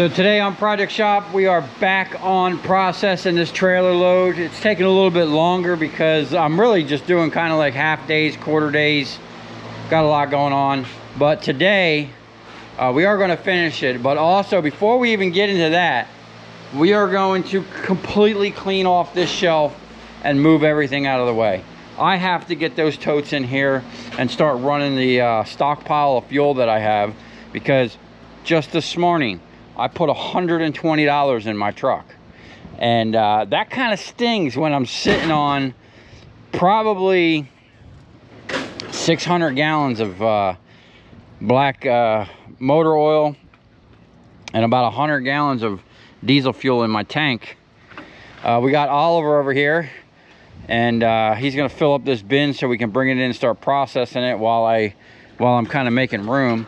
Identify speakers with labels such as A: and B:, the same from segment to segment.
A: So today on Project Shop, we are back on processing this trailer load. It's taking a little bit longer because I'm really just doing kind of like half days, quarter days. Got a lot going on. But today, we are going to finish it. But also, before we even get into that, we are going to completely clean off this shelf and move everything out of the way. I have to get those totes in here and start running the stockpile of fuel that I have, because just this morning, I put $120 in my truck, and that kind of stings when I'm sitting on probably 600 gallons of black motor oil and about 100 gallons of diesel fuel in my tank. We got Oliver over here, and he's gonna fill up this bin so we can bring it in and start processing it while I'm kind of making room.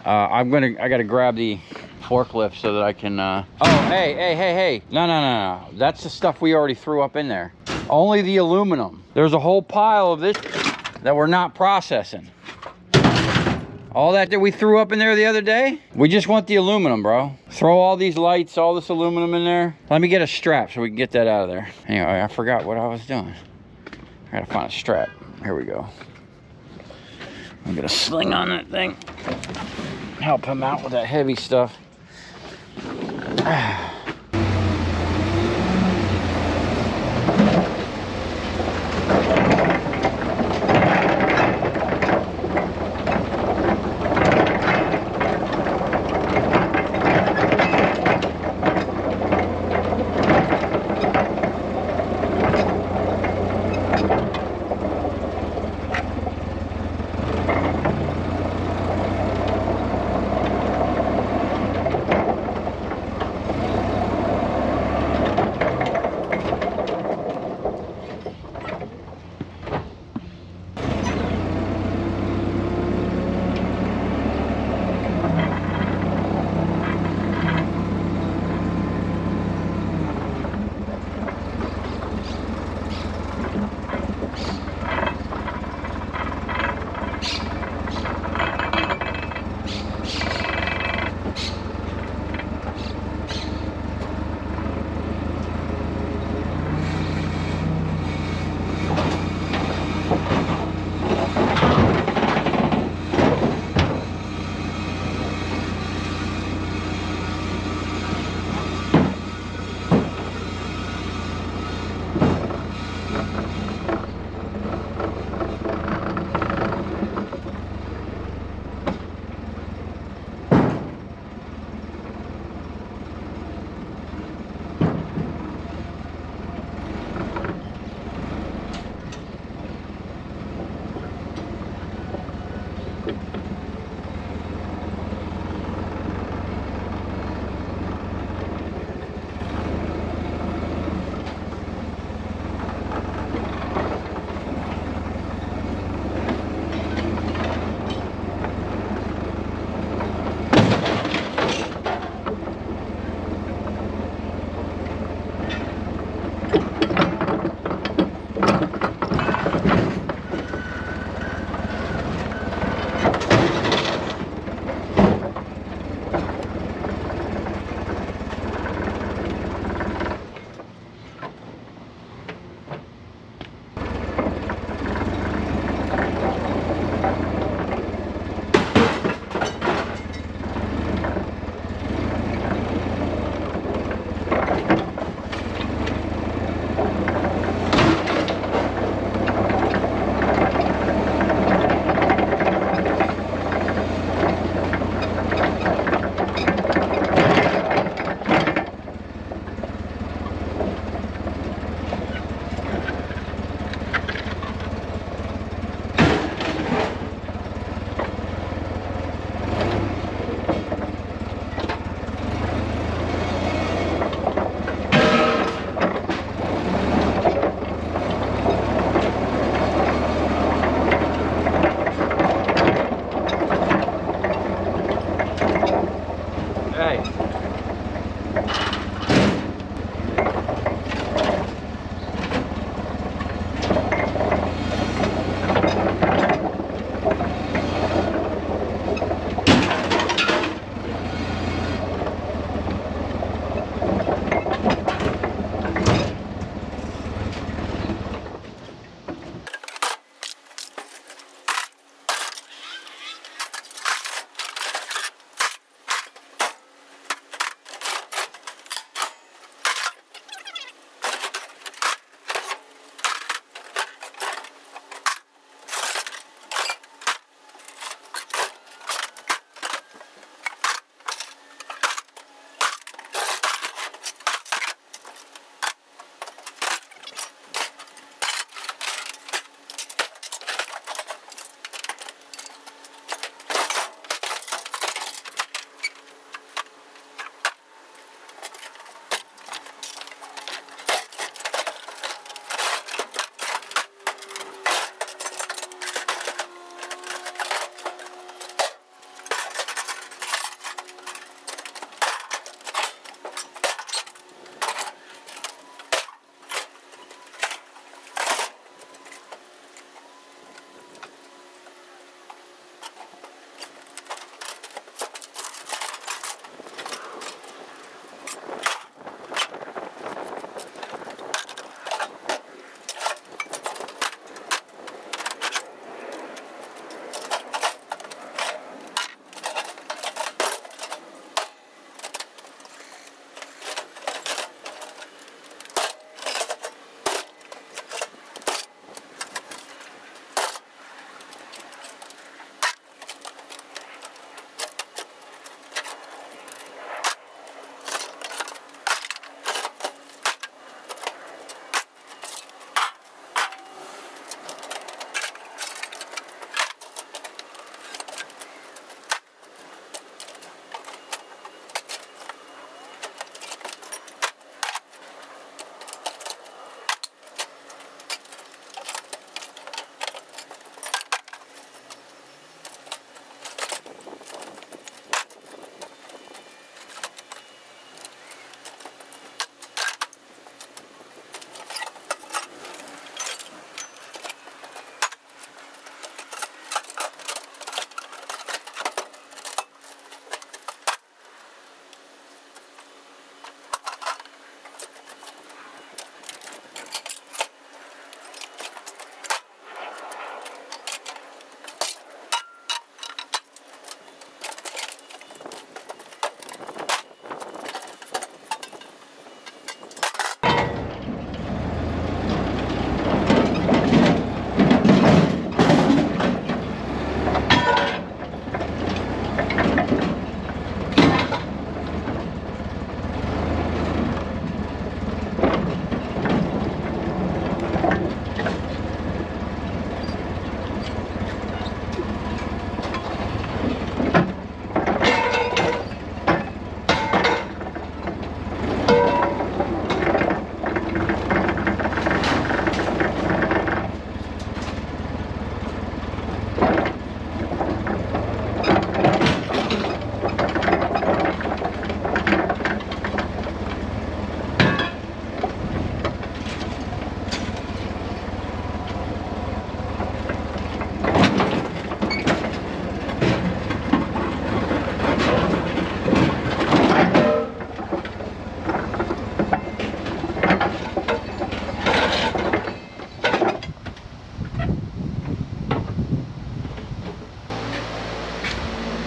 A: I gotta grab the forklift so that I can oh, hey, no, that's the stuff we already threw up in there. Only the aluminum. There's a whole pile of this that we're not processing. All that we threw up in there the other day, we just want the aluminum, bro. Throw all these lights, all this aluminum in there. Let me get a strap so we can get that out of there. Anyway, I forgot what I was doing. I gotta find a strap. Here we go. I'm gonna sling on that thing. Help him out with that heavy stuff.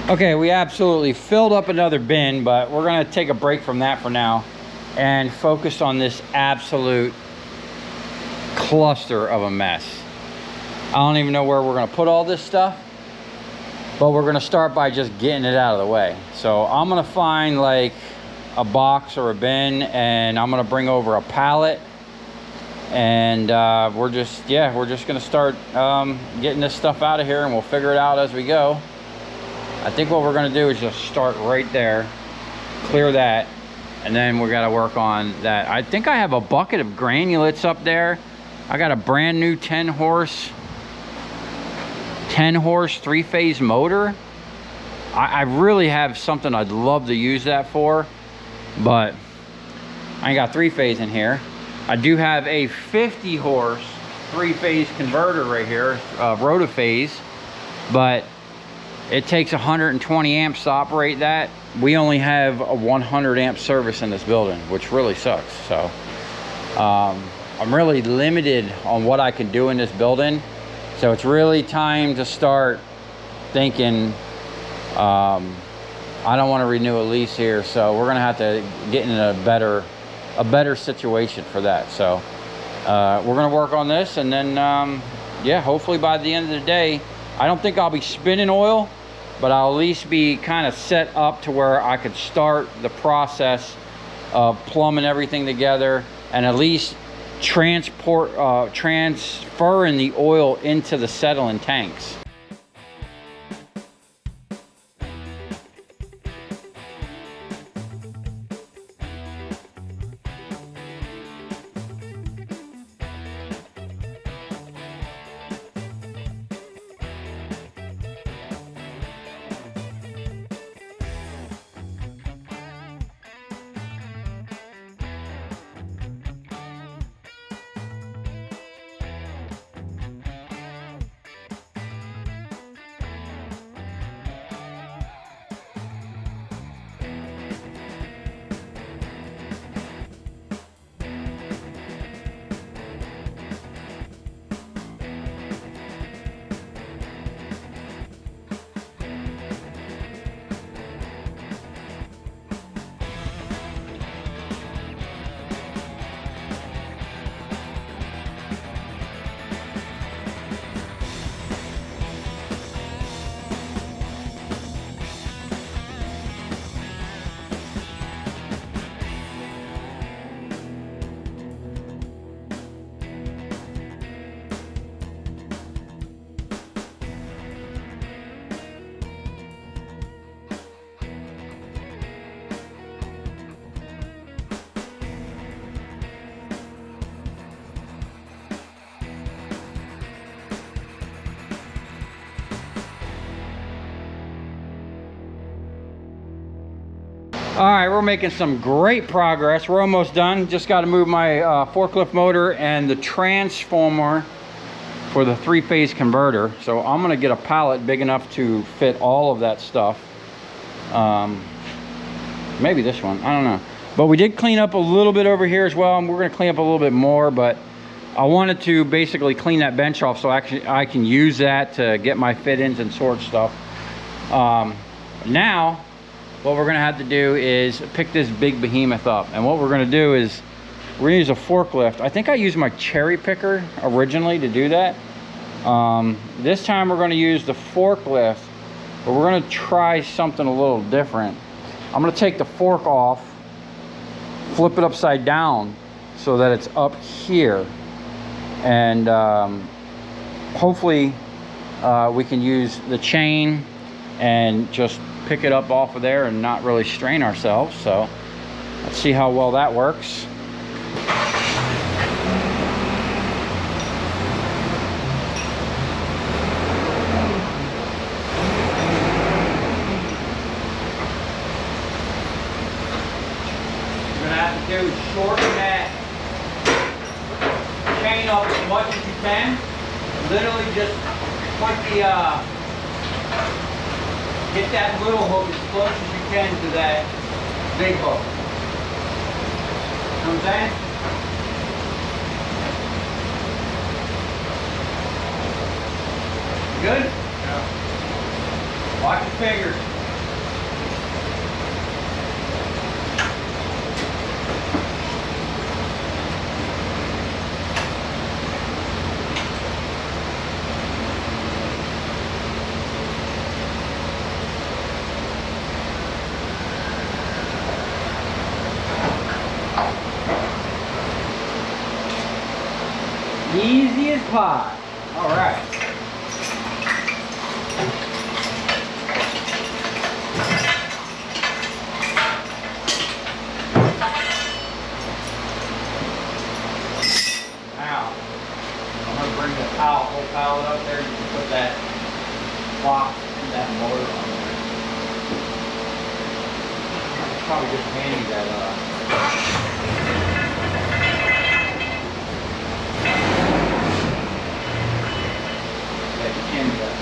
A: Okay, we absolutely filled up another bin, but we're gonna take a break from that for now and focus on this absolute cluster of a mess. I don't even know where we're gonna put all this stuff, but we're gonna start by just getting it out of the way. So I'm gonna find like a box or a bin, and I'm gonna bring over a pallet, and we're just gonna start getting this stuff out of here, and we'll figure it out as we go. I think what we're gonna do is just start right there, clear that, and then we gotta work on that. I think I have a bucket of granulates up there. I got a brand new 10 horse 3-phase motor. I really have something I'd love to use that for, but I ain't got 3-phase in here. I do have a 50 horse 3-phase converter right here, rotophase, but it takes 120 amps to operate that. We only have a 100 amp service in this building, which really sucks. So I'm really limited on what I can do in this building. So it's really time to start thinking, I don't want to renew a lease here, so we're gonna have to get in a better situation for that. So we're gonna work on this, and then yeah, hopefully by the end of the day, I don't think I'll be spinning oil, but I'll at least be kind of set up to where I could start the process of plumbing everything together, and at least transferring the oil into the settling tanks. All right, we're making some great progress. We're almost done. Just got to move my forklift motor and the transformer for the 3-phase converter. So I'm gonna get a pallet big enough to fit all of that stuff. Maybe this one, I don't know. But we did clean up a little bit over here as well, and we're gonna clean up a little bit more, but I wanted to basically clean that bench off so actually I can use that to get my fit-ins and sort stuff. Now, what we're gonna have to do is pick this big behemoth up. And what we're gonna do is, we're gonna use a forklift. I think I used my cherry picker originally to do that. This time we're gonna use the forklift, but we're gonna try something a little different. I'm gonna take the fork off, flip it upside down so that it's up here. And hopefully we can use the chain and just pick it up off of there and not really strain ourselves. So let's see how well that works. You're gonna have to do is shorten that chain up as much as you can. Literally just put the get that little hook as close as you can to that big hook. You know what I'm saying? Good? Yeah. Watch your fingers. Supply. All right. Now, I'm going to bring the whole pallet up there. You can put that box and that motor on there. It's probably just handy that that you can do that.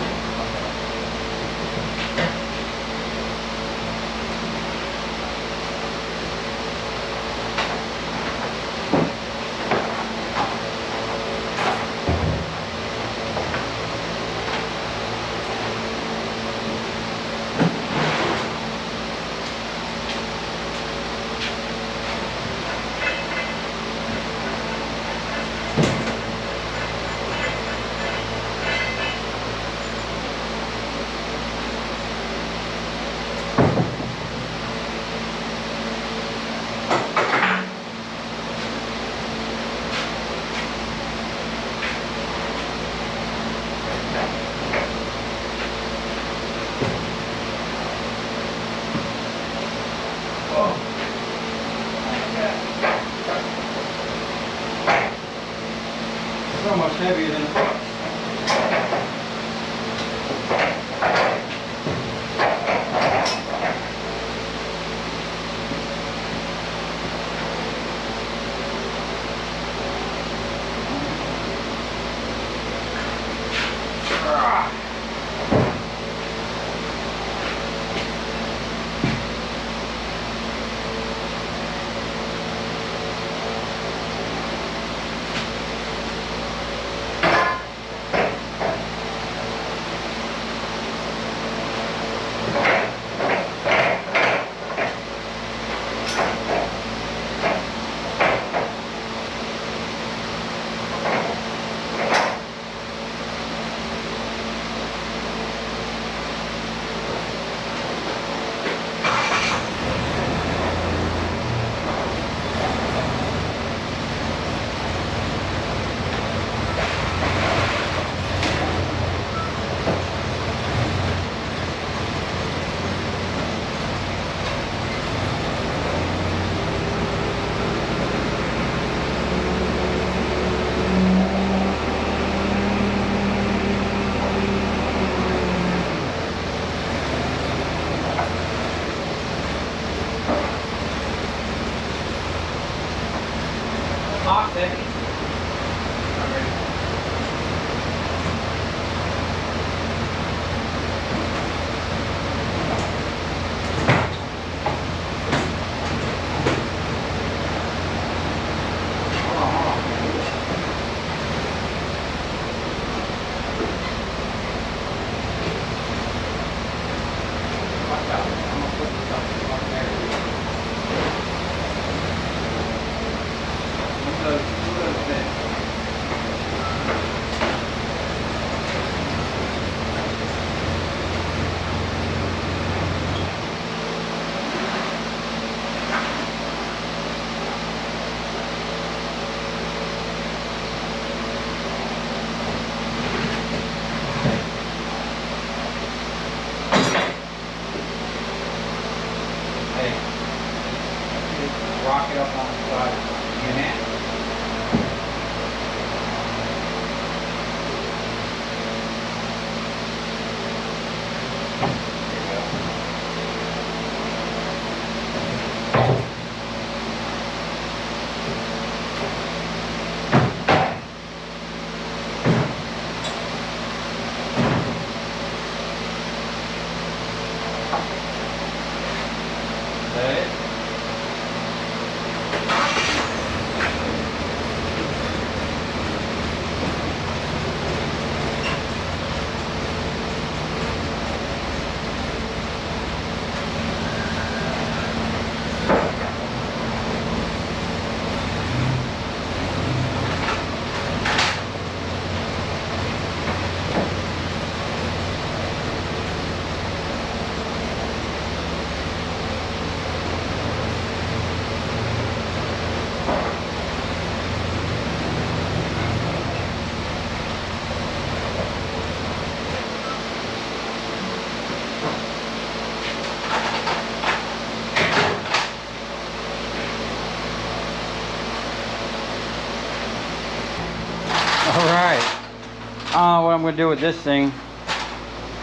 A: I'm going to do with this thing.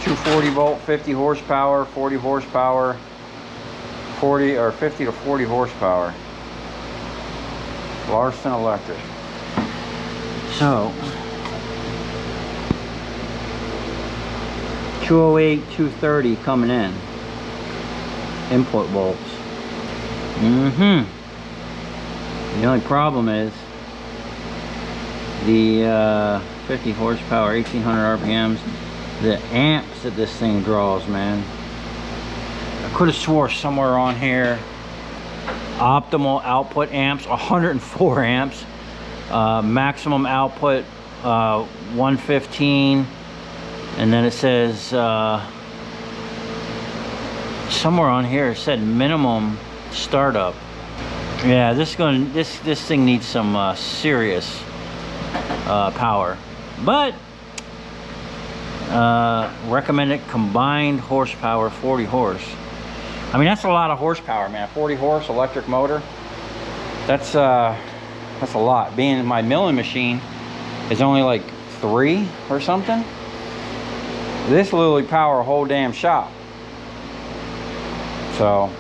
A: 240 volt, 50 horsepower, 40 horsepower, 40 or 50 to 40 horsepower. Larson Electric. So 208, 230 coming in. Input volts. The only problem is the 50 horsepower, 1800 RPMs, the amps that this thing draws, man. I could have swore somewhere on here, optimal output amps, 104 amps, maximum output 115, and then it says somewhere on here it said minimum startup. Yeah, this thing needs some serious power, but recommended combined horsepower 40 horse. I mean, that's a lot of horsepower, man. 40 horse electric motor, that's a lot. Being my milling machine is only like 3 or something, this literally power a whole damn shop. So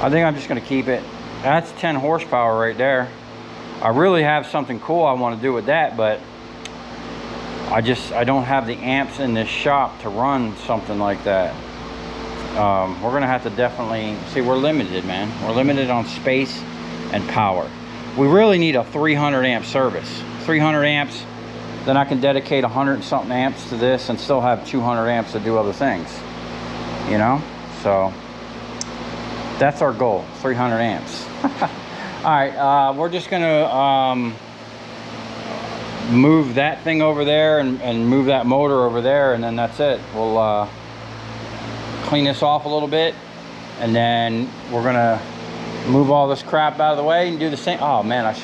A: I think I'm just going to keep it. That's 10 horsepower right there. I really have something cool I want to do with that, but I don't have the amps in this shop to run something like that. We're gonna have to definitely see. We're limited, man. We're limited on space and power. We really need a 300 amp service. 300 amps, then I can dedicate 100 and something amps to this and still have 200 amps to do other things, you know. So that's our goal, 300 amps. All right, we're just gonna move that thing over there and move that motor over there, and then that's it. We'll clean this off a little bit, and then we're gonna move all this crap out of the way and do the same. Oh man, I'm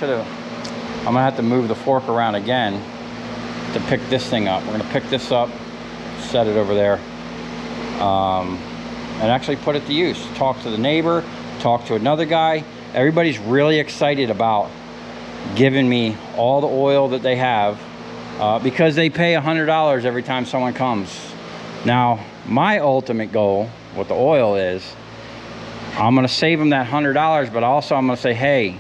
A: gonna have to move the fork around again to pick this thing up. We're gonna pick this up, set it over there, and actually put it to use. Talk to the neighbor, talk to another guy. Everybody's really excited about giving me all the oil that they have, because they pay $100 every time someone comes. Now, my ultimate goal with the oil is I'm going to save them that $100, but also I'm going to say, hey,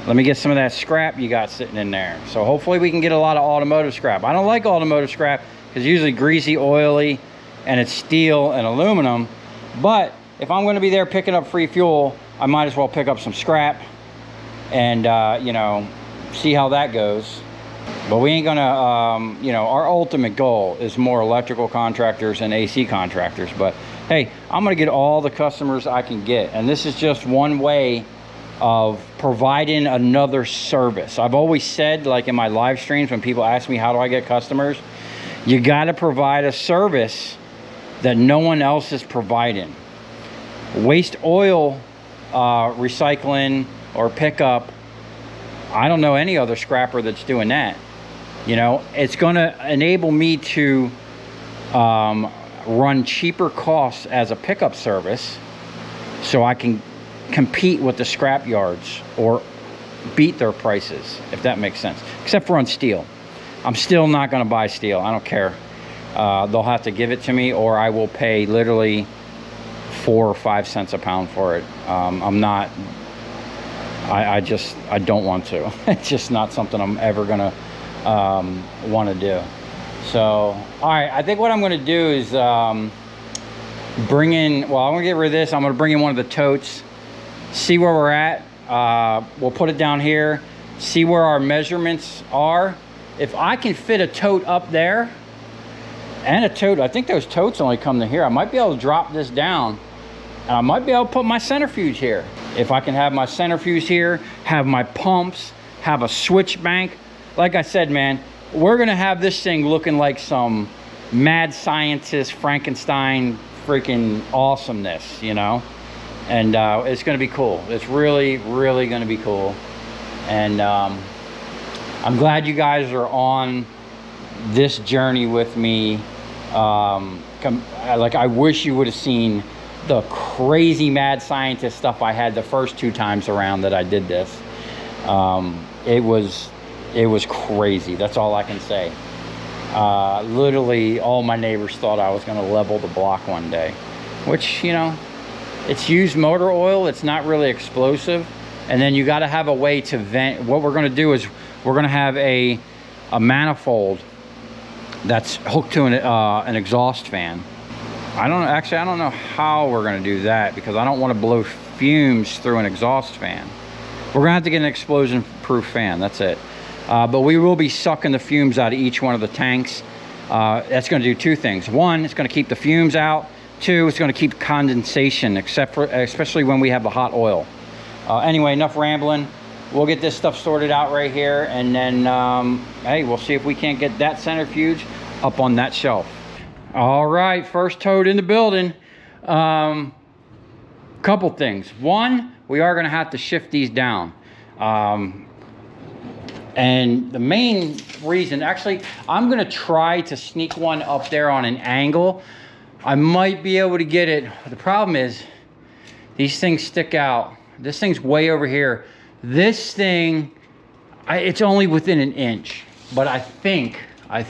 A: let me get some of that scrap you got sitting in there. So hopefully we can get a lot of automotive scrap. I don't like automotive scrap because it's usually greasy, oily, and it's steel and aluminum. But if I'm going to be there picking up free fuel, I might as well pick up some scrap and you know, see how that goes. But we ain't gonna you know, our ultimate goal is more electrical contractors and AC contractors. But hey, I'm gonna get all the customers I can get, and this is just one way of providing another service. I've always said, like in my live streams, when people ask me how do I get customers, you got to provide a service that no one else is providing. Waste oil recycling or pickup, I don't know any other scrapper that's doing that. You know, it's going to enable me to run cheaper costs as a pickup service, so I can compete with the scrap yards or beat their prices, if that makes sense. Except for on steel. I'm still not going to buy steel. I don't care. They'll have to give it to me, or I will pay literally 4 or 5 cents a pound for it. I'm not, I don't want to. It's just not something I'm ever gonna want to do. So, all right, I think what I'm gonna do is bring in, well, I'm gonna get rid of this. I'm gonna bring in one of the totes, see where we're at. We'll put it down here, see where our measurements are. If I can fit a tote up there, and a tote, I think those totes only come to here. I might be able to drop this down, and I might be able to put my centrifuge here. If I can have my centrifuge here, have my pumps, have a switch bank. Like I said, man, we're gonna have this thing looking like some mad scientist, Frankenstein, freaking awesomeness, you know? And it's gonna be cool. It's really, really gonna be cool. And I'm glad you guys are on this journey with me. Like, I wish you would have seen the crazy mad scientist stuff I had the first 2 times around that I did this. It was crazy. That's all I can say. Literally all my neighbors thought I was going to level the block one day, which, you know, it's used motor oil. It's not really explosive. And then you got to have a way to vent. What we're going to do is we're going to have a manifold that's hooked to an exhaust fan. I don't know how we're going to do that, because I don't want to blow fumes through an exhaust fan. We're going to have to get an explosion proof fan. That's it. But we will be sucking the fumes out of each one of the tanks. That's going to do two things. One, it's going to keep the fumes out. Two, it's going to keep condensation, especially when we have the hot oil. Anyway, enough rambling. We'll get this stuff sorted out right here, and then hey, we'll see if we can't get that centrifuge up on that shelf. All right, first tote in the building. Couple things. One, we are going to have to shift these down. And the main reason, actually, I'm going to try to sneak one up there on an angle. I might be able to get it. The problem is these things stick out. This thing's way over here. This thing, it's only within an inch, but I think I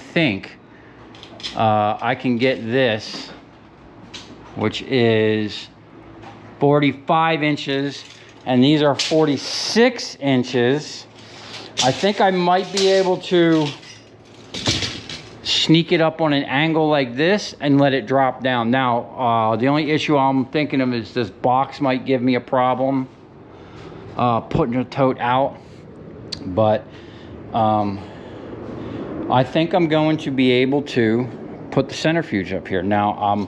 A: can get this, which is 45 inches, and these are 46 inches. I think I might be able to sneak it up on an angle like this and let it drop down. Now, the only issue I'm thinking of is this box might give me a problem putting a tote out, but I think I'm going to be able to put the centrifuge up here. Now,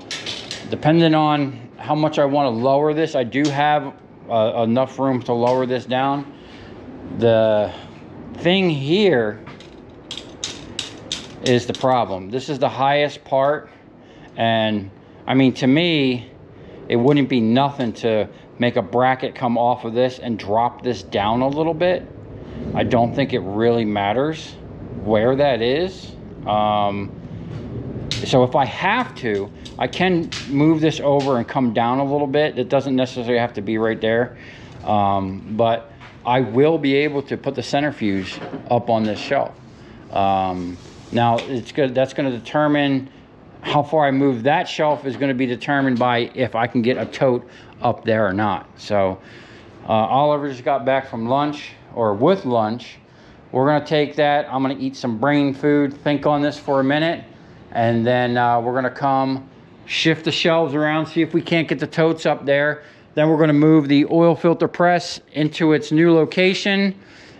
A: depending on how much I want to lower this, I do have enough room to lower this down. The thing here is the problem. This is the highest part, and I mean, to me, it wouldn't be nothing to make a bracket come off of this and drop this down a little bit. I don't think it really matters where that is. So if I have to, I can move this over and come down a little bit. It doesn't necessarily have to be right there, but I will be able to put the centrifuge up on this shelf. Now, it's good. That's going to determine how far I move that shelf is going to be determined by if I can get a tote up there or not. So Oliver just got back from lunch, or with lunch. We're going to take that. I'm going to eat some brain food, think on this for a minute, and then we're going to come shift the shelves around, see if we can't get the totes up there. Then we're going to move the oil filter press into its new location,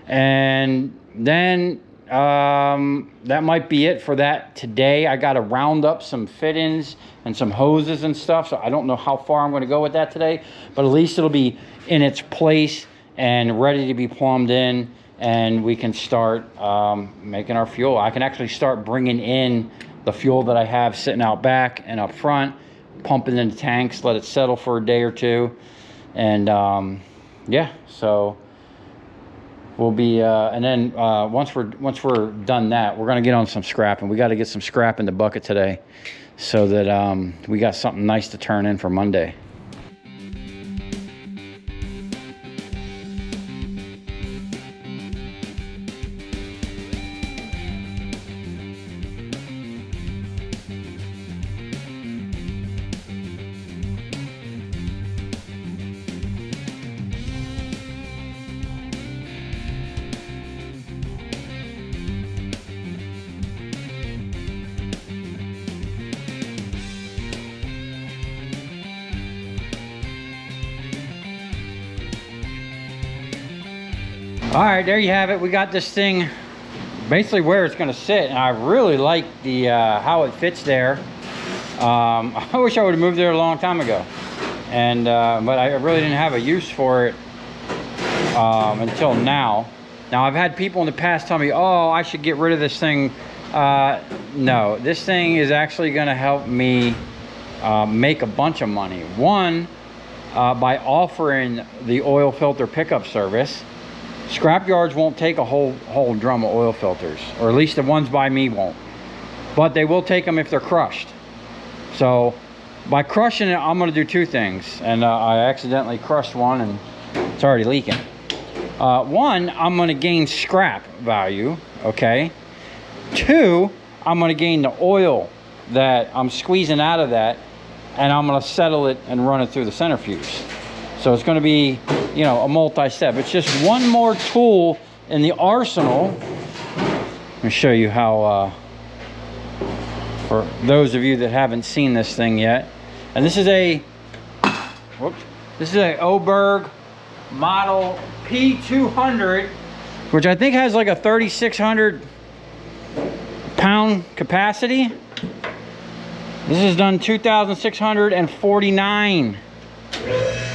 A: and then that might be it for that today. I got to round up some fittings and some hoses and stuff, so I don't know how far I'm going to go with that today, but at least it'll be in its place and ready to be plumbed in, and we can start making our fuel. I can actually start bringing in the fuel that I have sitting out back and up front, pumping in the tanks, let it settle for a day or two, and yeah, so we'll be and then once we're done that, we're gonna get on some scrap, and we got to get some scrap in the bucket today so that we got something nice to turn in for Monday. All right, there you have it. We got this thing basically where it's going to sit, and I really like the how it fits there. I wish I would have moved there a long time ago, and but I really didn't have a use for it until now. Now, I've had people in the past tell me, oh, I should get rid of this thing. No, this thing is actually going to help me make a bunch of money. One, by offering the oil filter pickup service. Scrap yards won't take a whole drum of oil filters, or at least the ones by me won't, but they will take them if they're crushed. So by crushing it, I'm going to do two things, and I accidentally crushed one and it's already leaking. One, I'm going to gain scrap value, okay? Two, I'm going to gain the oil that I'm squeezing out of that, and I'm going to settle it and run it through the centrifuge. So it's going to be, you know, a multi-step. It's just one more tool in the arsenal. Let me show you how, for those of you that haven't seen this thing yet. And this is a, this is a Oberg model P200, which I think has like a 3,600 pound capacity. This is done 2,649.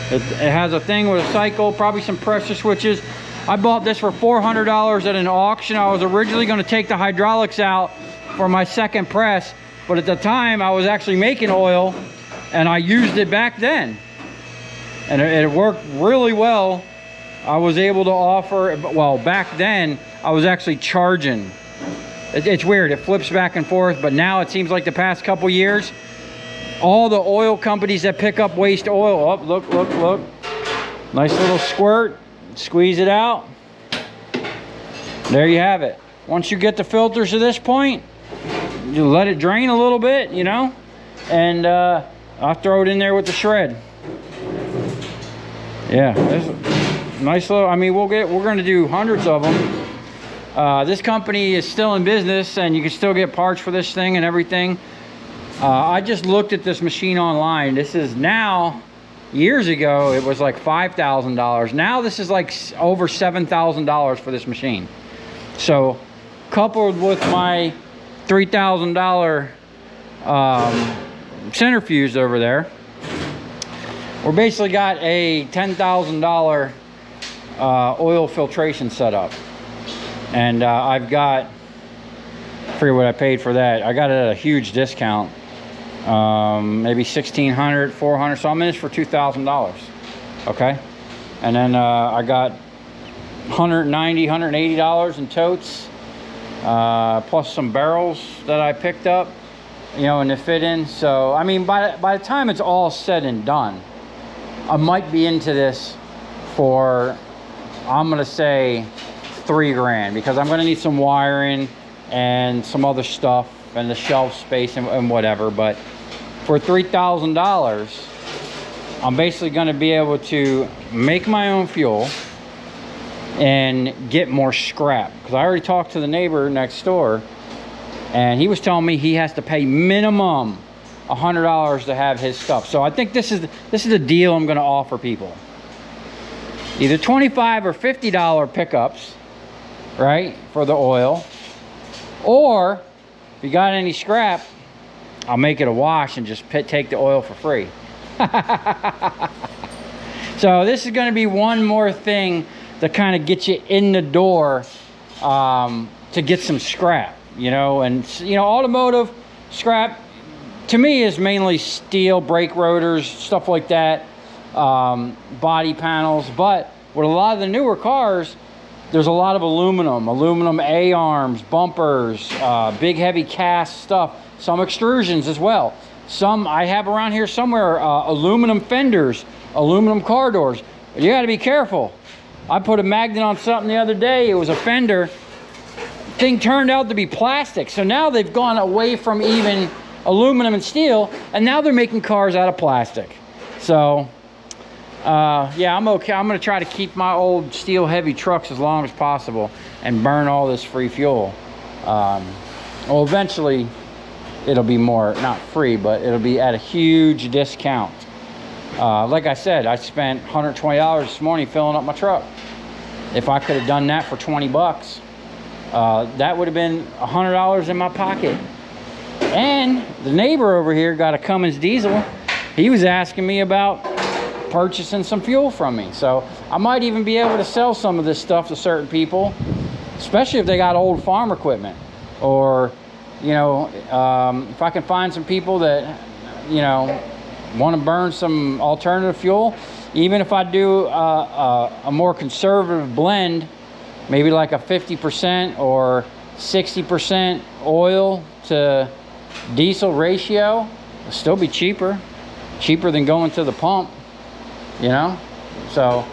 A: It has a thing with a cycle, probably some pressure switches. I bought this for $400 at an auction. I was originally going to take the hydraulics out for my second press, but at the time I was actually making oil and I used it back then. And it worked really well. I was able to offer, well, back then I was actually charging. It's weird, it flips back and forth, but now it seems like the past couple years, all the oil companies that pick up waste oil, oh, look, look, look. Nice little squirt, squeeze it out. There you have it. Once you get the filters to this point, you let it drain a little bit, you know, and I'll throw it in there with the shred. Yeah, nice little, I mean, we're gonna do hundreds of them. This company is still in business and you can still get parts for this thing and everything. I just looked at this machine online. This is now, years ago, it was like $5,000. Now this is like over $7,000 for this machine. So coupled with my $3,000 centrifuge over there, we're basically got a $10,000 oil filtration setup. And I've got, I forget what I paid for that. I got it at a huge discount. Maybe $1,600, $400. So I'm in this for $2,000. Okay. And then I got $190, $180 in totes, plus some barrels that I picked up, you know, and to fit in. So I mean, by the time it's all said and done, I might be into this for, I'm gonna say, $3 grand, because I'm gonna need some wiring and some other stuff and the shelf space and whatever. But for $3,000, I'm basically gonna be able to make my own fuel and get more scrap. Because I already talked to the neighbor next door, and he was telling me he has to pay minimum $100 to have his stuff. So I think this is the deal I'm gonna offer people. Either $25 or $50 pickups, right, for the oil, or if you got any scrap, I'll make it a wash and just take the oil for free. So this is going to be one more thing to kind of get you in the door, to get some scrap, you know. And you know, automotive scrap to me is mainly steel, brake rotors, stuff like that, body panels. But with a lot of the newer cars, there's a lot of aluminum A-arms, bumpers, big heavy cast stuff, some extrusions as well. Some I have around here somewhere, aluminum fenders, aluminum car doors. You got to be careful. I put a magnet on something the other day. It was a fender. Thing turned out to be plastic. So now they've gone away from even aluminum and steel, and now they're making cars out of plastic. So yeah, I'm okay. I'm gonna try to keep my old steel heavy trucks as long as possible and burn all this free fuel. Well, eventually it'll be more, not free, but it'll be at a huge discount. Like I said, I spent $120 this morning filling up my truck. If I could have done that for 20 bucks, that would have been $100 in my pocket. And the neighbor over here got a Cummins diesel. He was asking me about purchasing some fuel from me. So I might even be able to sell some of this stuff to certain people, especially if they got old farm equipment, or you know, if I can find some people that, you know, want to burn some alternative fuel. Even if I do a more conservative blend, maybe like a 50% or 60% oil to diesel ratio, it'll still be cheaper than going to the pump, you know. So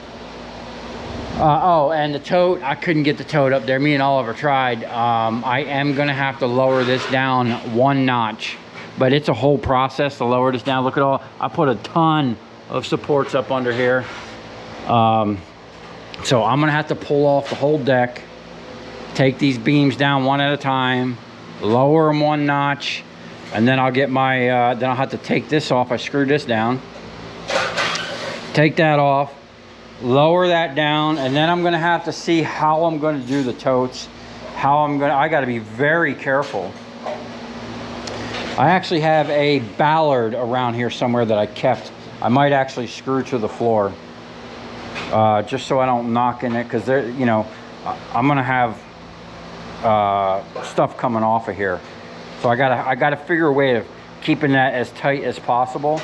A: Oh, and the tote, I couldn't get the tote up there. Me and Oliver tried. I am gonna have to lower this down 1 notch, but it's a whole process to lower this down. Look at all, I put a ton of supports up under here. So I'm gonna have to pull off the whole deck, take these beams down one at a time, lower them 1 notch, and then I'll get my, then I'll have to take this off. I screwed this down. Take that off, lower that down, and then I'm gonna have to see how I'm gonna do the totes, I gotta be very careful. I actually have a ballard around here somewhere that I kept. I might actually screw to the floor, just so I don't knock in it, because there, you know, I'm gonna have stuff coming off of here. So I gotta figure a way of keeping that as tight as possible.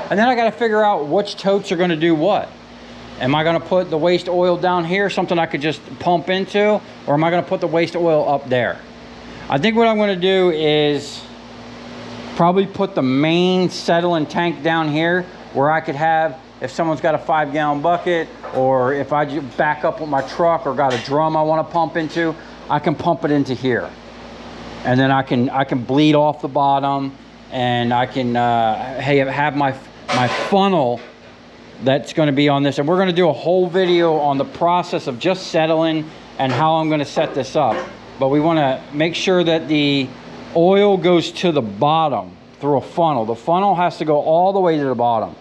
A: And then I gotta figure out which totes are gonna do what. Am I gonna put the waste oil down here, something I could just pump into, or am I gonna put the waste oil up there? I think what I'm gonna do is probably put the main settling tank down here, where I could have, if someone's got a 5-gallon bucket, or if I back up with my truck or got a drum I wanna pump into, I can pump it into here. And then I can bleed off the bottom, and I can have my funnel that's going to be on this. And we're going to do a whole video on the process of just settling and how I'm going to set this up. But we want to make sure that the oil goes to the bottom through a funnel. The funnel has to go all the way to the bottom,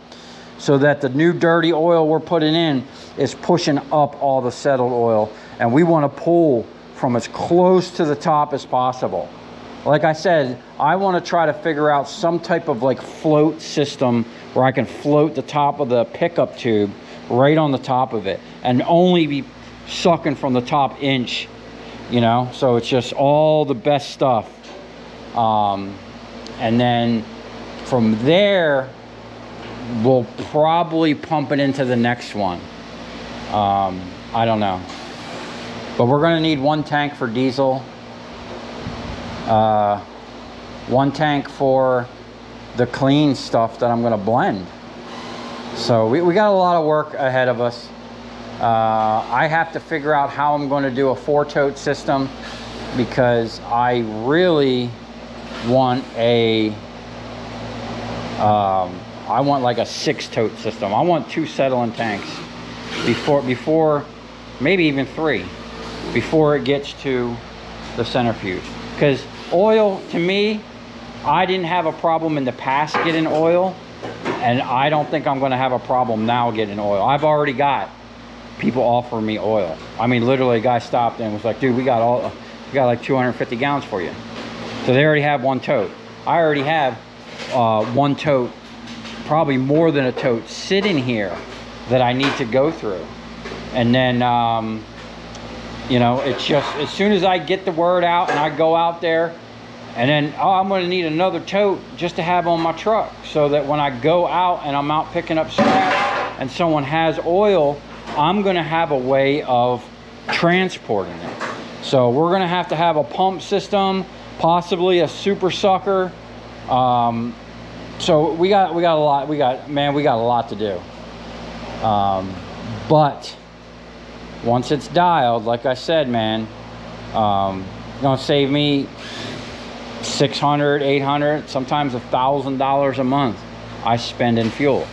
A: so that the new dirty oil we're putting in is pushing up all the settled oil. And we want to pull from as close to the top as possible. Like I said, I want to try to figure out some type of like float system where I can float the top of the pickup tube right on the top of it and only be sucking from the top inch, you know? So it's just all the best stuff. And then from there, we'll probably pump it into the next one. I don't know. But we're gonna need 1 tank for diesel. 1 tank for the clean stuff that I'm gonna blend. So we got a lot of work ahead of us. I have to figure out how I'm gonna do a 4-tote system, because I really want a, I want like a 6-tote system. I want 2 settling tanks before maybe even 3, before it gets to the centrifuge. Because oil, to me, I didn't have a problem in the past getting oil, and I don't think I'm gonna have a problem now getting oil. I've already got people offering me oil. I mean, literally a guy stopped and was like, dude, we got like 250 gallons for you. So they already have 1 tote. I already have 1 tote, probably more than a tote, sitting here that I need to go through. And then, you know, it's just, as soon as I get the word out and I go out there, and then, oh, I'm gonna need another tote just to have on my truck, so that when I go out and I'm out picking up scrap and someone has oil, I'm gonna have a way of transporting it. So we're gonna have to have a pump system, possibly a super sucker. So we got a lot, we got a lot to do. But once it's dialed, like I said, man, it's gonna save me $600, $800, sometimes $1,000 a month I spend in fuel.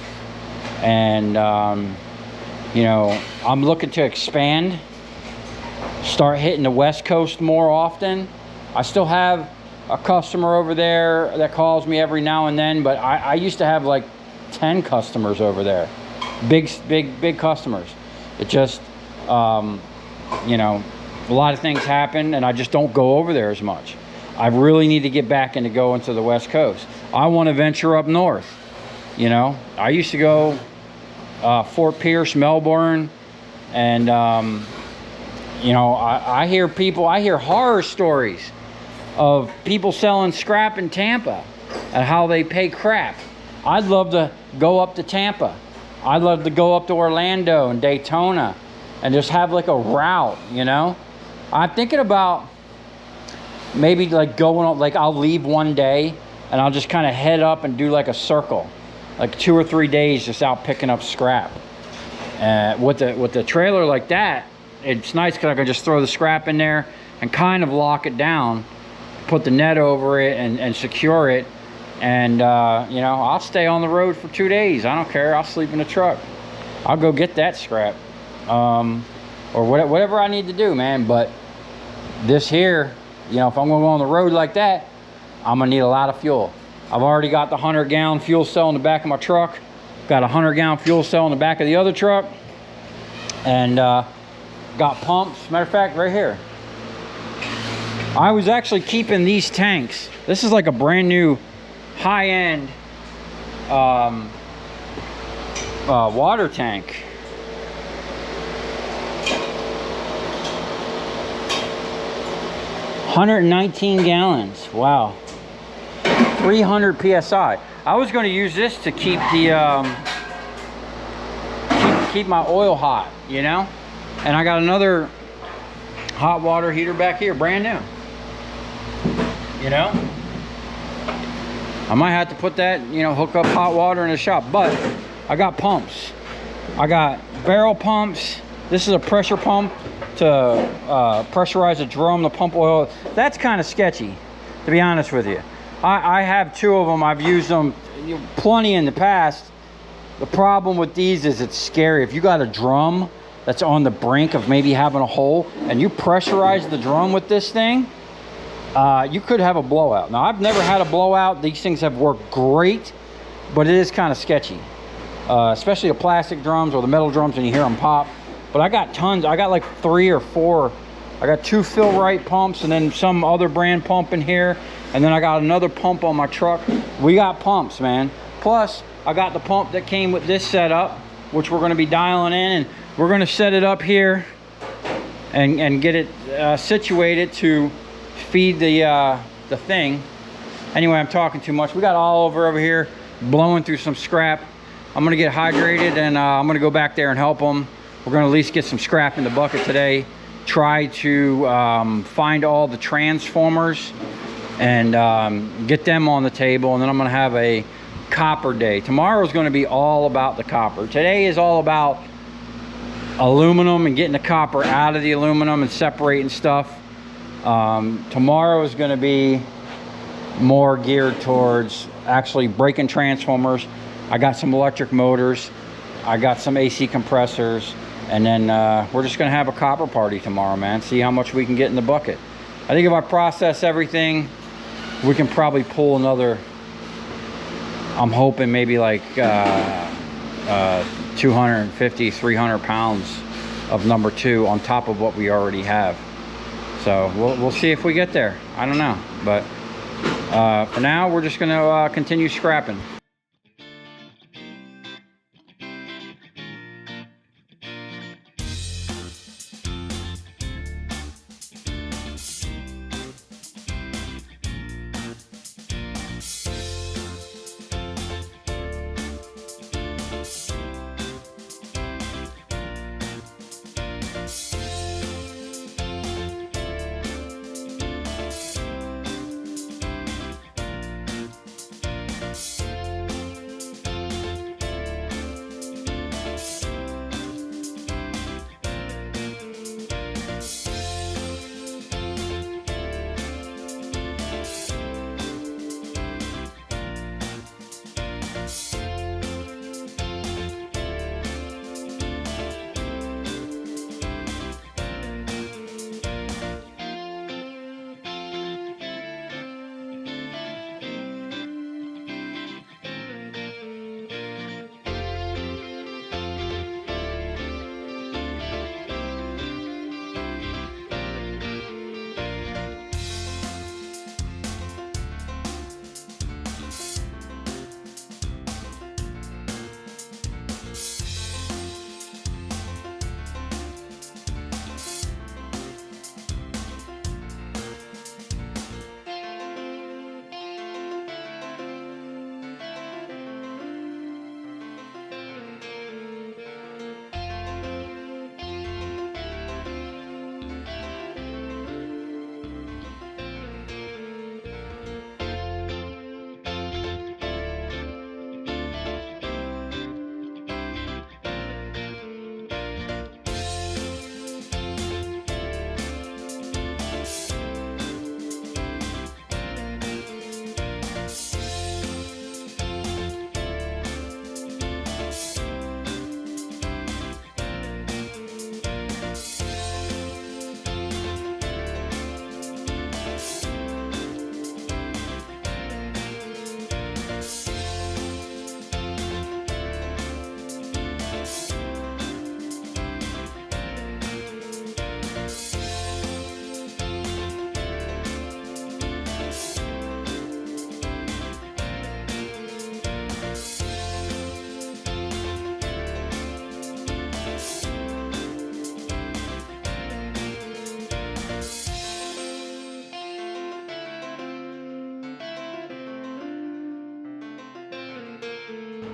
A: And you know, I'm looking to expand, start hitting the West Coast more often. I still have a customer over there that calls me every now and then, but I used to have like 10 customers over there, big customers. It just, you know, a lot of things happen and I just don't go over there as much. I really need to get back into going to the West Coast. I want to venture up north. You know, I used to go Fort Pierce, Melbourne, and you know, I hear horror stories of people selling scrap in Tampa and how they pay crap. I'd love to go up to Tampa. I'd love to go up to Orlando and Daytona and just have like a route, you know? I'm thinking about maybe like going on, like I'll leave one day and I'll just kind of head up and do like a circle, like 2 or 3 days just out picking up scrap. With the trailer like that, it's nice because I can just throw the scrap in there and kind of lock it down, put the net over it and secure it. And you know, I'll stay on the road for 2 days. I don't care. I'll sleep in the truck. I'll go get that scrap, or whatever I need to do, man. But this here, you know, if I'm gonna go on the road like that, I'm gonna need a lot of fuel. I've already got the 100-gallon fuel cell in the back of my truck. Got a 100-gallon fuel cell in the back of the other truck, and got pumps. Matter of fact, right here, I was actually keeping these tanks. This is like a brand new high-end water tank. $119 gallons. Wow. 300 psi. I was going to use this to keep the keep my oil hot, you know. And I got another hot water heater back here, brand new. You know, I might have to put that, you know, hook up hot water in the shop. But I got pumps. I got barrel pumps. This is a pressure pump to pressurize a drum to pump oil. That's kind of sketchy, to be honest with you. I have 2 of them. I've used them plenty in the past. The problem with these is it's scary. If you got a drum that's on the brink of maybe having a hole and you pressurize the drum with this thing, you could have a blowout. Now, I've never had a blowout. These things have worked great, but it is kind of sketchy, especially the plastic drums or the metal drums when you hear them pop. But I got tons. I got like 3 or 4. I got 2 Fill-Rite pumps and then some other brand pump in here. And then I got another pump on my truck. We got pumps, man. Plus, I got the pump that came with this setup, which we're going to be dialing in. And we're going to set it up here and get it situated to feed the thing. Anyway, I'm talking too much. We got Oliver over here blowing through some scrap. I'm going to get hydrated, and I'm going to go back there and help him. We're going to at least get some scrap in the bucket today. Try to find all the transformers and get them on the table, and then I'm going to have a copper day. Tomorrow is going to be all about the copper. Today is all about aluminum and getting the copper out of the aluminum and separating stuff. Tomorrow is going to be more geared towards actually breaking transformers. I got some electric motors. I got some AC compressors. And then we're just going to have a copper party tomorrow, man. See how much we can get in the bucket. I think if I process everything, we can probably pull another, I'm hoping maybe like 250, 300 pounds of number 2 on top of what we already have. So we'll see if we get there. I don't know. But for now, we're just going to continue scrapping.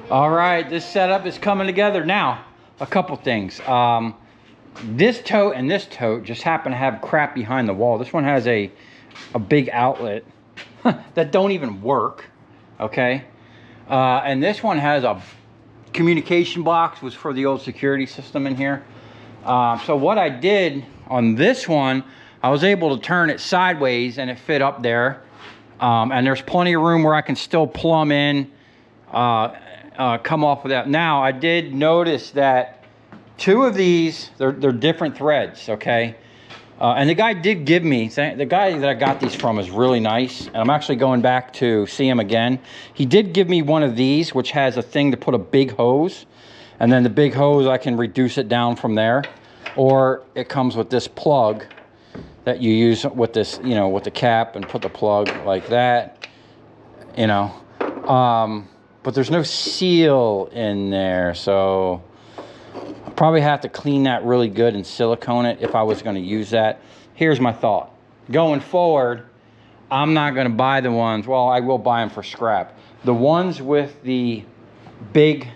A: All right, this setup is coming together. Now, a couple things. This tote and this tote just happen to have crap behind the wall. This one has a big outlet that don't even work, okay? And this one has a communication box, was for the old security system in here. So what I did on this one, I was able to turn it sideways and it fit up there. And there's plenty of room where I can still plumb in, come off with that. Now, I did notice that two of these, they're different threads, okay? And the guy did give me, the guy that I got these from is really nice. And I'm actually going back to see him again. He did give me one of these, which has a thing to put a big hose. And then the big hose, I can reduce it down from there. Or it comes with this plug that you use with this, you know, with the cap, and put the plug like that, you know. But there's no seal in there, so I probably have to clean that really good and silicone it if I was going to use that. Here's my thought. Going forward, I'm not going to buy the ones, well, I will buy them for scrap. The ones with the big,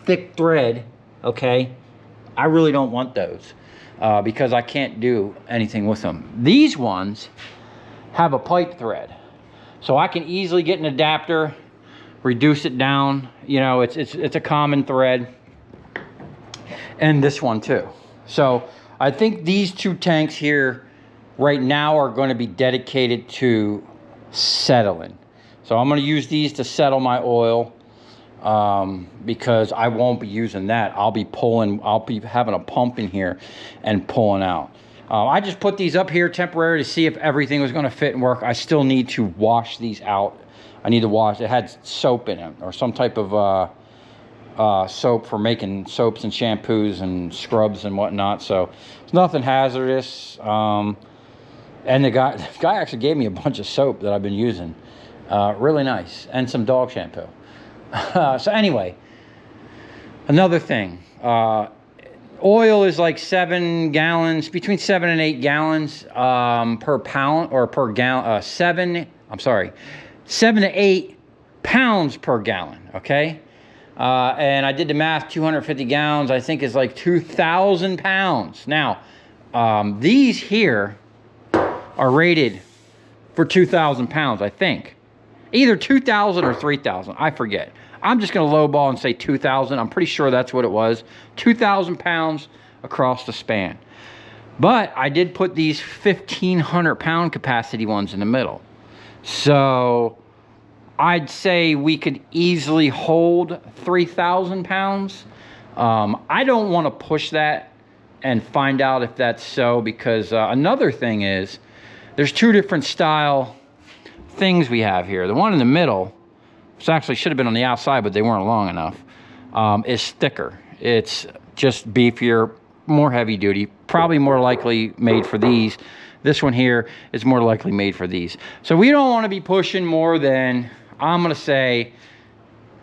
A: thick thread, okay, I really don't want those because I can't do anything with them. These ones have a pipe thread, so I can easily get an adapter, reduce it down. You know, it's a common thread. And this one too. So I think these two tanks here right now are going to be dedicated to settling. So I'm going to use these to settle my oil because I won't be using that. I'll be having a pump in here and pulling out. I just put these up here temporarily to see if everything was going to fit and work. I still need to wash these out. I need to wash. It had soap in it, or some type of soap for making soaps and shampoos and scrubs and whatnot. So it's nothing hazardous. And the guy actually gave me a bunch of soap that I've been using. Really nice. And some dog shampoo. So anyway, another thing. Oil is like 7 gallons, between 7 and 8 gallons per pound, or per gallon. 7 to 8 pounds per gallon, okay? And I did the math, 250 gallons, I think, is like 2,000 pounds. Now, these here are rated for 2,000 pounds, I think. Either 2,000 or 3,000, I forget. I'm just going to lowball and say 2,000. I'm pretty sure that's what it was. 2,000 pounds across the span. But I did put these 1,500 pound capacity ones in the middle. So I'd say we could easily hold 3,000 pounds. I don't want to push that and find out if that's so, because another thing is there's two different style things we have here. The one in the middle, which actually should have been on the outside, but they weren't long enough, is thicker. It's just beefier, more heavy duty, probably more likely made for these. This one here is more likely made for these. So we don't want to be pushing more than, I'm going to say,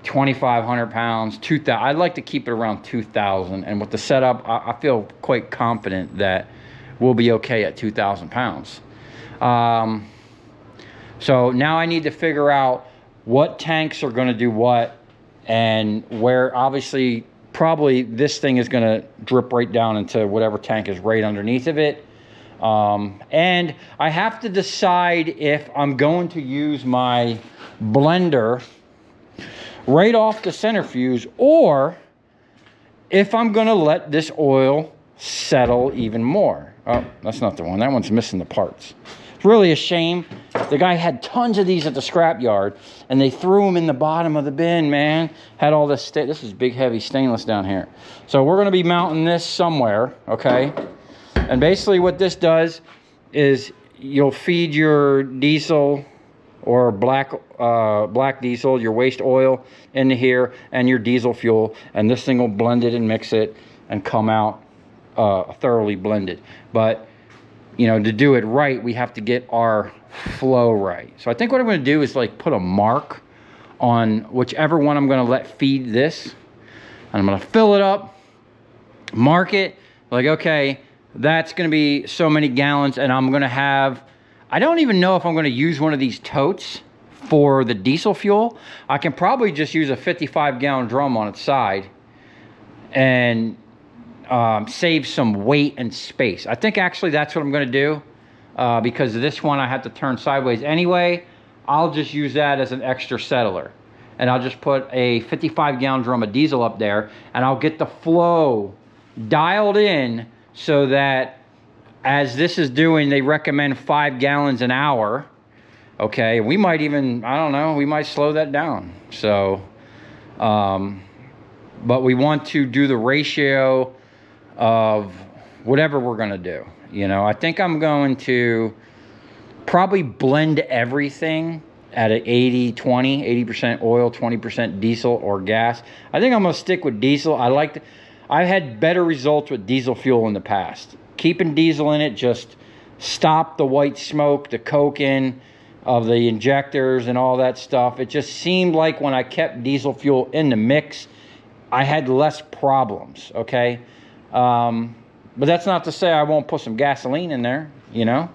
A: 2,500 pounds, 2,000. I'd like to keep it around 2,000. And with the setup, I feel quite confident that we'll be okay at 2,000 pounds. So now I need to figure out what tanks are going to do what, and where. Obviously, probably this thing is going to drip right down into whatever tank is right underneath of it. And I have to decide if I'm going to use my blender right off the centrifuge, or if I'm going to let this oil settle even more. Oh, that's not the one. That one's missing the parts. It's really a shame. The guy had tons of these at the scrapyard, and they threw them in the bottom of the bin, man. Had all this, this is big, heavy stainless down here. So we're going to be mounting this somewhere, okay? And basically what this does is you'll feed your diesel or black diesel, your waste oil, into here, and your diesel fuel, and this thing will blend it and mix it and come out thoroughly blended. But you know, to do it right, we have to get our flow right. So I think what I'm going to do is like put a mark on whichever one I'm going to let feed this, and I'm going to fill it up, mark it, like, okay, that's going to be so many gallons, and I'm going to have, I don't even know if I'm going to use one of these totes for the diesel fuel, I can probably just use a 55-gallon drum on its side and save some weight and space. I think actually that's what I'm going to do, because this one I have to turn sideways anyway. I'll just use that as an extra settler, and I'll just put a 55-gallon drum of diesel up there, and I'll get the flow dialed in so that as this is doing, they recommend 5 gallons an hour. Okay, we might even, I don't know, we might slow that down. So, but we want to do the ratio of whatever we're going to do. You know, I think I'm going to probably blend everything at an 80-20, 80% oil, 20% diesel or gas. I think I'm going to stick with diesel. I've had better results with diesel fuel in the past. Keeping diesel in it just stopped the white smoke, the coking of the injectors and all that stuff. It just seemed like when I kept diesel fuel in the mix, I had less problems, okay? But that's not to say I won't put some gasoline in there, you know?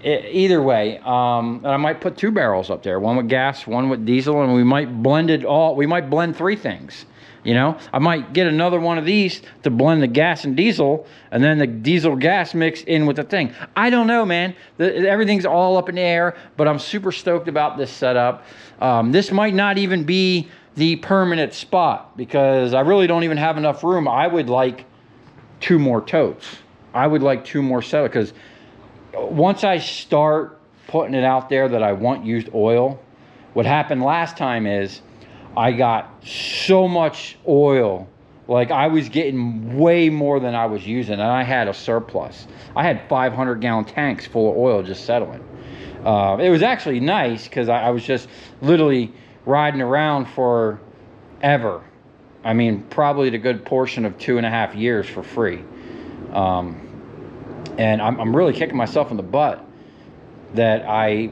A: Either way, and I might put 2 barrels up there, one with gas, one with diesel, and we might blend it all. We might blend 3 things. You know, I might get another one of these to blend the gas and diesel, and then the diesel gas mix in with the thing. I don't know, man. Everything's all up in the air, but I'm super stoked about this setup. This might not even be the permanent spot because I really don't even have enough room. I would like 2 more totes. I would like 2 more settlers, because once I start putting it out there that I want used oil, what happened last time is I got so much oil, like I was getting way more than I was using, and I had a surplus. I had 500-gallon tanks full of oil just settling. It was actually nice because I was just literally riding around forever. I mean, probably the good portion of 2.5 years for free. And I'm really kicking myself in the butt that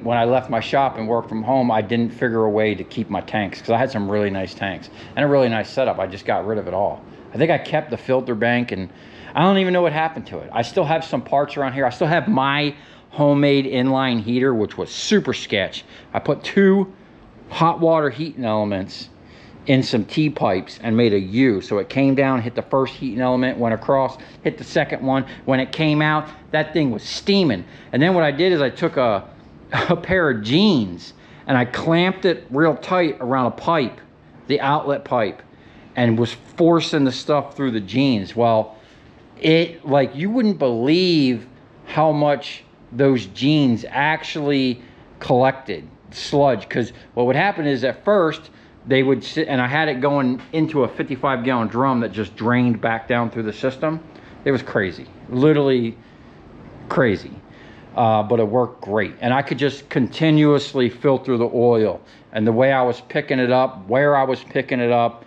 A: when I left my shop and worked from home, I didn't figure a way to keep my tanks, because I had some really nice tanks and a really nice setup. I just got rid of it all. I think I kept the filter bank, and I don't even know what happened to it. I still have some parts around here. I still have my homemade inline heater, which was super sketch. I put 2 hot water heating elements in some T-pipes and made a U. So it came down, hit the first heating element, went across, hit the second one. When it came out, that thing was steaming. And then what I did is I took a pair of jeans and I clamped it real tight around a pipe, the outlet pipe, and was forcing the stuff through the jeans. Well, like, you wouldn't believe how much those jeans actually collected sludge. Because what would happen is at first, they would sit, and I had it going into a 55-gallon drum that just drained back down through the system. It was crazy, literally crazy, but it worked great. And I could just continuously filter the oil. And the way I was picking it up, where I was picking it up,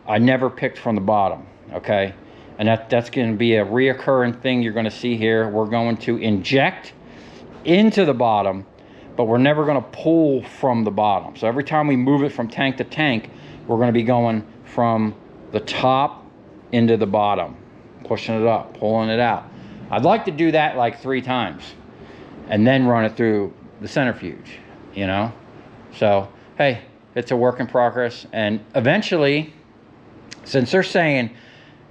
A: I never picked from the bottom, okay? And that's going to be a reoccurring thing you're going to see here. We're going to inject into the bottom, but we're never going to pull from the bottom. So every time we move it from tank to tank, we're going to be going from the top into the bottom, pushing it up, pulling it out. I'd like to do that like 3 times and then run it through the centrifuge, you know? So, hey, it's a work in progress. And eventually, since they're saying,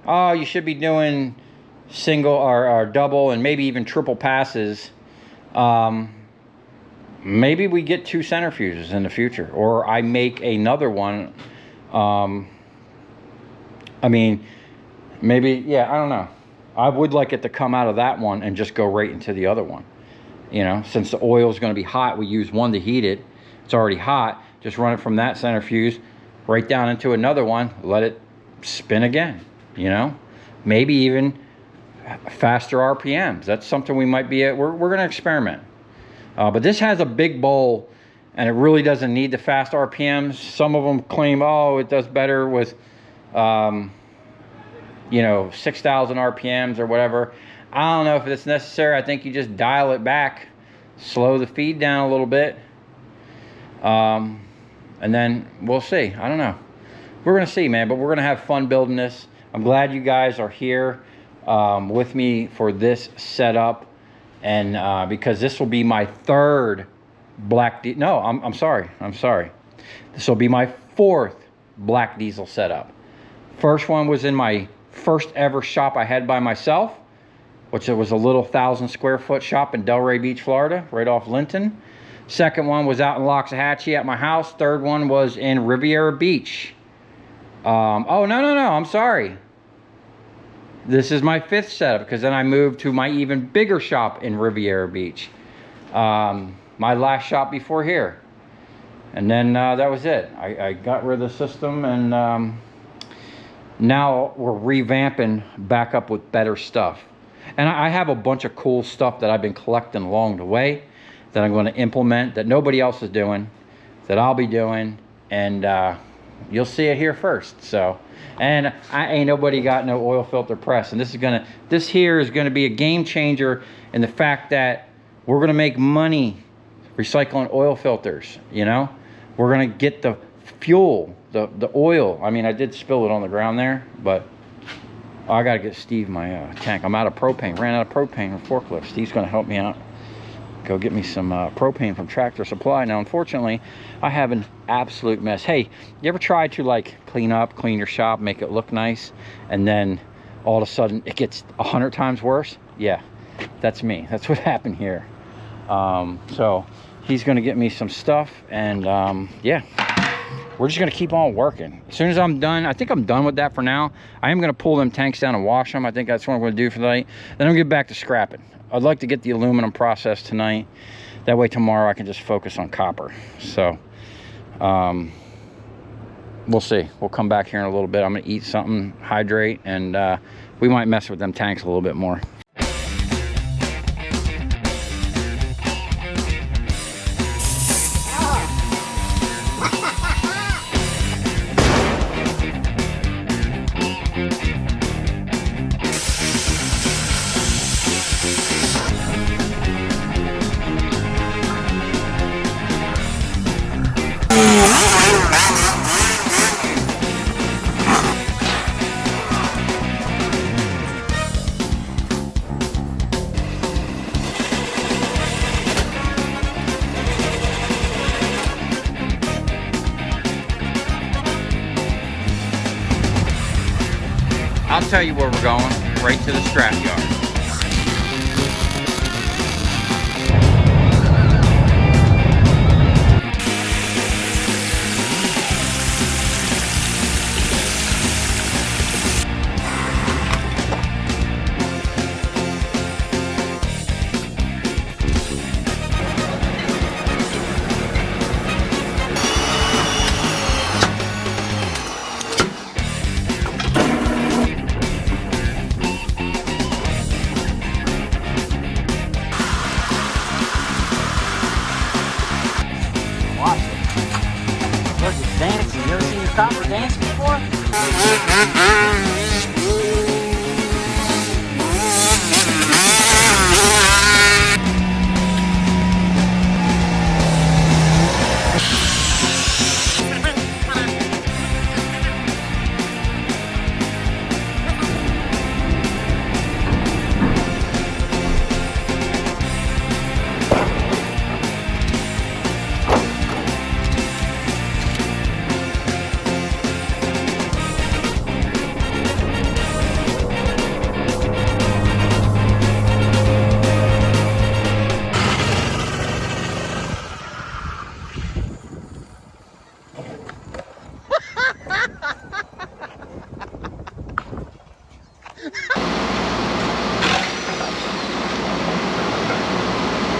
A: oh, you should be doing single or double and maybe even triple passes, maybe we get 2 centrifuges in the future, or I make another one. I mean, maybe, yeah, I don't know. I would like it to come out of that one and just go right into the other one. You know, since the oil is going to be hot, we use one to heat it. It's already hot. Just run it from that centrifuge right down into another one. Let it spin again, you know. Maybe even faster RPMs. That's something we might be at. We're going to experiment. But this has a big bowl, and it really doesn't need the fast RPMs. Some of them claim, oh, it does better with, you know, 6,000 RPMs or whatever. I don't know if it's necessary. I think you just dial it back, slow the feed down a little bit, and then we'll see. I don't know. We're going to see, man, but we're going to have fun building this. I'm glad you guys are here with me for this setup. And because this will be my 3rd no, I'm sorry. This will be my 4th black diesel setup. First one was in my first ever shop I had by myself, which it was a little 1,000 square foot shop in Delray Beach, Florida, right off Linton. Second one was out in Loxahatchee at my house. Third one was in Riviera Beach. Oh, no, I'm sorry. This is my 5th setup, because then I moved to my even bigger shop in Riviera Beach. My last shop before here. And then that was it. I got rid of the system, and now we're revamping back up with better stuff. And I have a bunch of cool stuff that I've been collecting along the way that I'm going to implement that nobody else is doing, that I'll be doing, and you'll see it here first. So, and ain't nobody got no oil filter press, and this here is gonna be a game changer in the fact that we're gonna make money recycling oil filters. You know, we're gonna get the fuel, the oil. I mean, I did spill it on the ground there, but I gotta get Steve my tank. I'm out of propane, ran out of propane on forklift. Steve's gonna help me out. Go get me some propane from Tractor Supply. Now, unfortunately, I have an absolute mess. Hey, you ever try to like clean your shop, make it look nice, and then all of a sudden it gets 100 times worse? Yeah, that's me. That's what happened here. So he's gonna get me some stuff, and yeah, we're just gonna keep on working. As soon as I'm done, I think I'm done with that for now. I am gonna pull them tanks down and wash them. I think that's what I'm gonna do for the night. Then I'm gonna get back to scrapping. I'd like to get the aluminum process tonight. That way tomorrow I can just focus on copper. So we'll see. We'll come back here in a little bit. I'm gonna eat something, hydrate, and we might mess with them tanks a little bit more. I'll tell you where we're going, right to the scrap yard. Dance? You ever seen your copper dance before?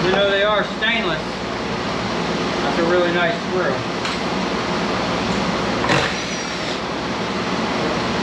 A: You know, they are stainless. That's a really nice screw.